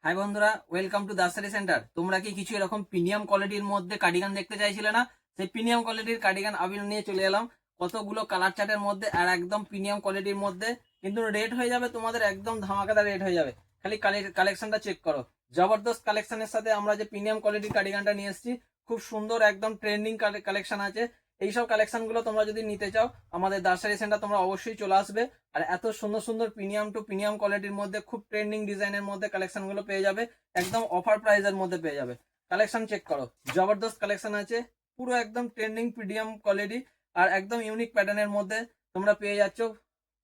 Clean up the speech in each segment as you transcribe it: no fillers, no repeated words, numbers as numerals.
High বন্ধুরা, welcome to দাসারি centre. তোমরা কি কিছু এরকম প্রিমিয়াম কোয়ালিটির মধ্যে কার্ডিগান দেখতে চাইছিলে না? সেই প্রিমিয়াম কোয়ালিটির কার্ডিগান আমি নিয়ে চলে এলাম কতগুলো কালার চার্টের মধ্যে আর একদম প্রিমিয়াম কোয়ালিটির মধ্যে। কিন্তু রেট হয়ে যাবে তোমাদের একদম ধামাকাদার রেট হয়ে যাবে। খালি কালেকশনটা চেক করো। জবরদস্ত কালেকশনের সাথে আমরা যে প্রিমিয়াম কোয়ালিটির কার্ডিগানটা নিয়ে এসেছি, খুব সুন্দর একদম ট্রেন্ডিং কালেকশন আছে। এইসব কালেকশন গুলো তোমরা যদি নিতে চাও আমাদের দাসারি সেন্টার তোমরা অবশ্যই চলে আসবে। আর এত সুন্দর সুন্দর প্রিমিয়াম টু প্রিমিয়াম কোয়ালিটির মধ্যে খুব ট্রেন্ডিং ডিজাইনের মধ্যে কালেকশন গুলো পেয়ে যাবে, একদম অফার প্রাইজের মধ্যে পেয়ে যাবে। কালেকশন চেক করো, জবরদস্ত কালেকশন আছে, পুরো একদম ট্রেন্ডিং প্রিমিয়াম কোয়ালিটি আর একদম ইউনিক প্যাটার্নের মধ্যে তোমরা পেয়ে যাচ্ছ।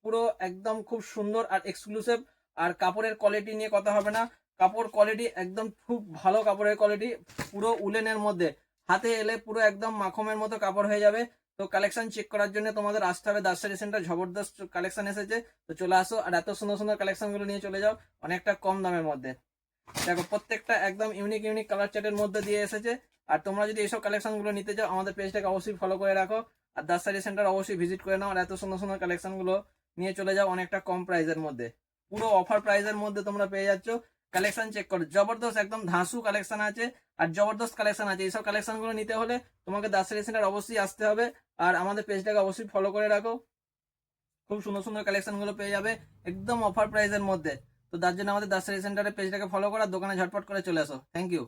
পুরো একদম খুব সুন্দর আর এক্সক্লুসিভ। আর কাপড়ের কোয়ালিটি নিয়ে কথা হবে না, কাপড় কোয়ালিটি একদম খুব ভালো কাপড়ের কোয়ালিটি, পুরো উলেনের মধ্যে। হাতে এলে পুরো একদম মাখমের মতো কাপড় হয়ে যাবে। তো কালেকশন চেক করার জন্য তোমাদের আসতে হবে দাসারি সেন্টার। জবরদস্ত কালেকশন এসেছে, তো চলে আসো আর এত সুন্দর সুন্দর কালেকশন গুলো নিয়ে চলে যাও অনেকটা কম দামের মধ্যে। দেখো প্রত্যেকটা একদম ইউনিক ইউনিক কালার চার্টের মধ্যে দিয়ে এসেছে। আর তোমরা যদি এইসব কালেকশন গুলো নিতে চাও আমাদের পেজটাকে অবশ্যই ফলো করে রাখো আর দাসারি সেন্টার অবশ্যই ভিজিট করে নাও আর এত সুন্দর সুন্দর কালেকশন গুলো নিয়ে চলে যাও অনেকটা কম প্রাইসের মধ্যে। পুরো অফার প্রাইসের মধ্যে তোমরা পেয়ে যাচ্ছ। কালেকশন চেক করো, জবরদস্ত একদম ধাঁসু কালেকশন আছে আর জবরদস্ত কালেকশন আছে। এইসব কালেকশন গুলো নিতে হলে তোমাকে দাসারি সেন্টার অবশ্যই আসতে হবে আর আমাদের পেজটাকে অবশ্যই ফলো করে রাখো। খুব সুন্দর সুন্দর কালেকশন গুলো পেয়ে যাবে একদম অফার প্রাইসের মধ্যে। তো তার জন্য আমাদের দাসারি সেন্টারের পেজটাকে ফলো করার দোকানে ঝটপট করে চলে আসো। Thank you.